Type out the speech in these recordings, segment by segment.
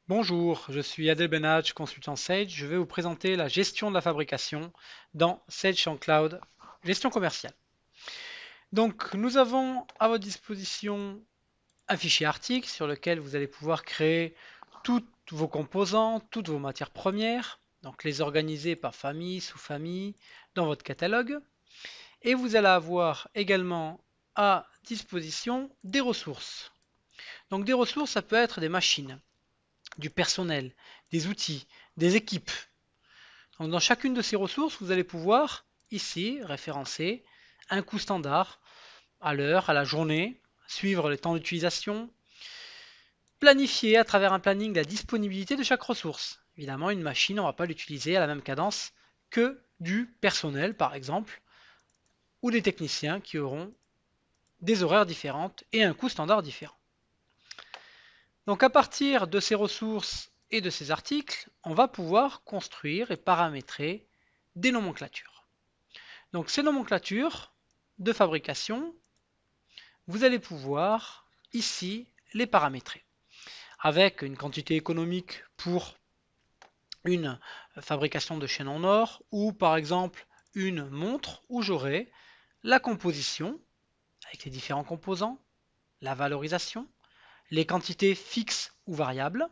Bonjour, je suis Adel Benhadj, consultant Sage. Je vais vous présenter la gestion de la fabrication dans Sage on Cloud, gestion commerciale. Donc, nous avons à votre disposition un fichier article sur lequel vous allez pouvoir créer tous vos composants, toutes vos matières premières, donc les organiser par famille, sous-famille, dans votre catalogue. Et vous allez avoir également à disposition des ressources. Donc, des ressources, ça peut être des machines, du personnel, des outils, des équipes. Donc dans chacune de ces ressources, vous allez pouvoir ici référencer un coût standard à l'heure, à la journée, suivre les temps d'utilisation, planifier à travers un planning la disponibilité de chaque ressource. Évidemment, une machine, on ne va pas l'utiliser à la même cadence que du personnel, par exemple, ou des techniciens qui auront des horaires différentes et un coût standard différent. Donc à partir de ces ressources et de ces articles, on va pouvoir construire et paramétrer des nomenclatures. Donc ces nomenclatures de fabrication, vous allez pouvoir ici les paramétrer avec une quantité économique pour une fabrication de chaîne en or ou par exemple une montre où j'aurai la composition avec les différents composants, la valorisation, les quantités fixes ou variables.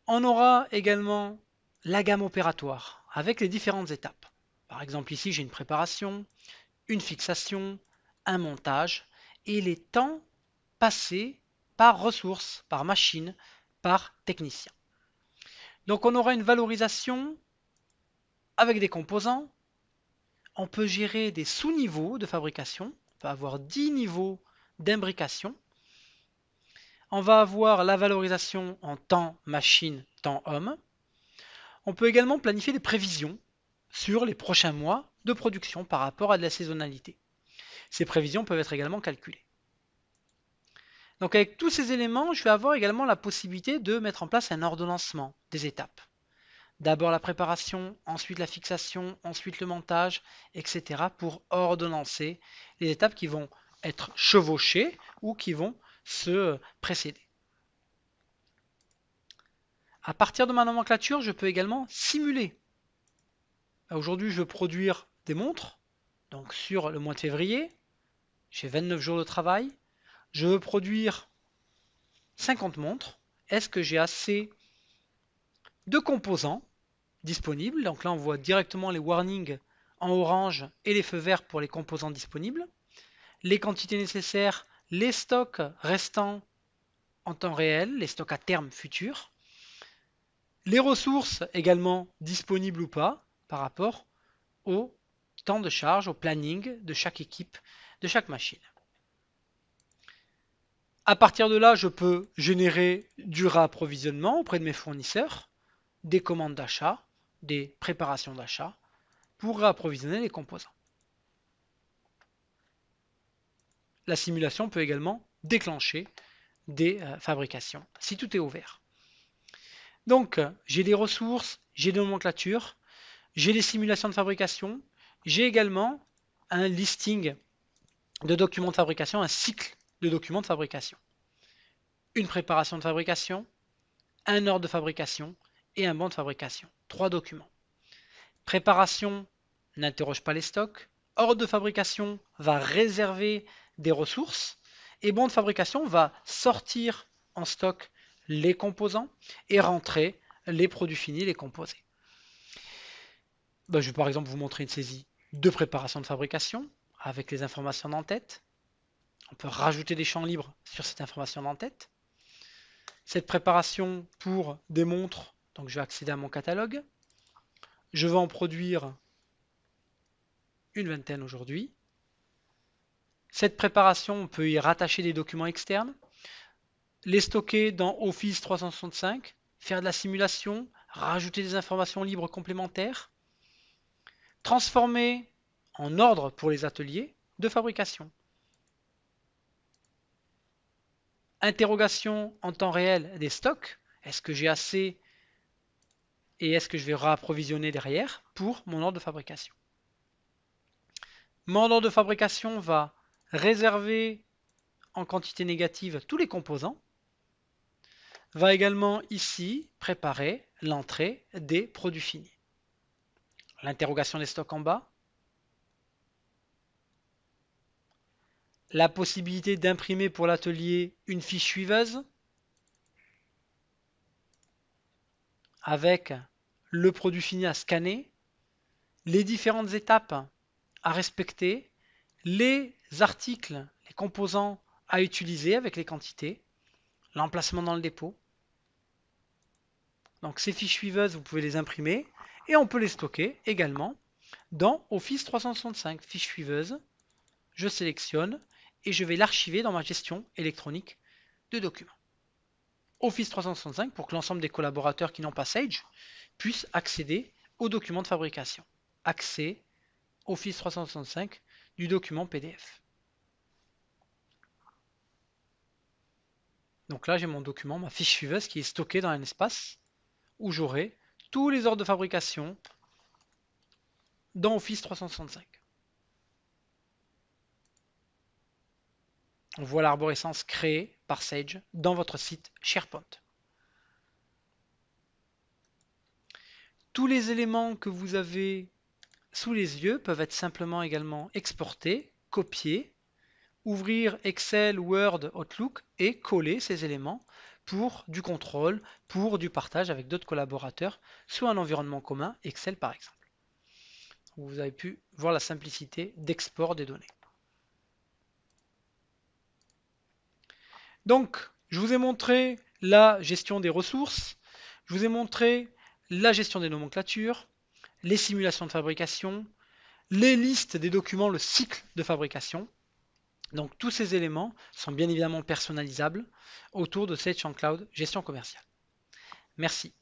On aura également la gamme opératoire avec les différentes étapes. Par exemple ici j'ai une préparation, une fixation, un montage et les temps passés par ressource, par machine, par technicien. Donc on aura une valorisation avec des composants. On peut gérer des sous-niveaux de fabrication. On peut avoir 10 niveaux d'imbrication. On va avoir la valorisation en temps machine, temps homme. On peut également planifier des prévisions sur les prochains mois de production par rapport à de la saisonnalité. Ces prévisions peuvent être également calculées. Donc avec tous ces éléments, je vais avoir également la possibilité de mettre en place un ordonnancement des étapes. D'abord la préparation, ensuite la fixation, ensuite le montage, etc. pour ordonnancer les étapes qui vont être chevauchées ou qui vont se précéder. À partir de ma nomenclature, je peux également simuler. Aujourd'hui, je veux produire des montres. Donc sur le mois de février, j'ai 29 jours de travail. Je veux produire 50 montres. Est-ce que j'ai assez de composants disponibles? Donc là, on voit directement les warnings en orange et les feux verts pour les composants disponibles. Les quantités nécessaires, les stocks restants en temps réel, les stocks à terme futur. Les ressources également disponibles ou pas par rapport au temps de charge, au planning de chaque équipe, de chaque machine. À partir de là, je peux générer du réapprovisionnement auprès de mes fournisseurs, des commandes d'achat, des préparations d'achat pour réapprovisionner les composants. La simulation peut également déclencher des fabrications si tout est ouvert. Donc, j'ai des ressources, j'ai des nomenclatures, j'ai des simulations de fabrication, j'ai également un listing de documents de fabrication, un cycle de documents de fabrication. Une préparation de fabrication, un ordre de fabrication et un banc de fabrication. Trois documents. Préparation n'interroge pas les stocks. Ordre de fabrication va réserver des ressources. Et banc de fabrication va sortir en stock les composants et rentrer les produits finis, les composés. Je vais par exemple vous montrer une saisie de préparation de fabrication avec les informations d'en-tête. On peut rajouter des champs libres sur cette information d'en-tête. Cette préparation pour des montres, donc je vais accéder à mon catalogue. Je vais en produire une vingtaine aujourd'hui. Cette préparation, on peut y rattacher des documents externes, les stocker dans Office 365, faire de la simulation, rajouter des informations libres complémentaires, transformer en ordre pour les ateliers de fabrication. Interrogation en temps réel des stocks. Est-ce que j'ai assez et est-ce que je vais réapprovisionner derrière pour mon ordre de fabrication? Mon ordre de fabrication va réserver en quantité négative tous les composants, va également ici préparer l'entrée des produits finis. L'interrogation des stocks en bas, la possibilité d'imprimer pour l'atelier une fiche suiveuse avec le produit fini à scanner, les différentes étapes à respecter, les articles, les composants à utiliser avec les quantités, l'emplacement dans le dépôt. Donc ces fiches suiveuses, vous pouvez les imprimer et on peut les stocker également dans Office 365. Fiche suiveuse, je sélectionne et je vais l'archiver dans ma gestion électronique de documents. Office 365 pour que l'ensemble des collaborateurs qui n'ont pas Sage puissent accéder aux documents de fabrication. Accès Office 365 du document PDF. Donc là, j'ai mon document, ma fiche suiveuse qui est stockée dans un espace où j'aurai tous les ordres de fabrication dans Office 365. On voit l'arborescence créée par Sage dans votre site SharePoint. Tous les éléments que vous avez sous les yeux peuvent être simplement également exportés, copiés, ouvrir Excel, Word, Outlook et coller ces éléments pour du contrôle, pour du partage avec d'autres collaborateurs sur un environnement commun, Excel par exemple. Vous avez pu voir la simplicité d'export des données. Donc, je vous ai montré la gestion des ressources, je vous ai montré la gestion des nomenclatures, les simulations de fabrication, les listes des documents, le cycle de fabrication. Donc tous ces éléments sont bien évidemment personnalisables autour de Sage on Cloud Gestion commerciale. Merci.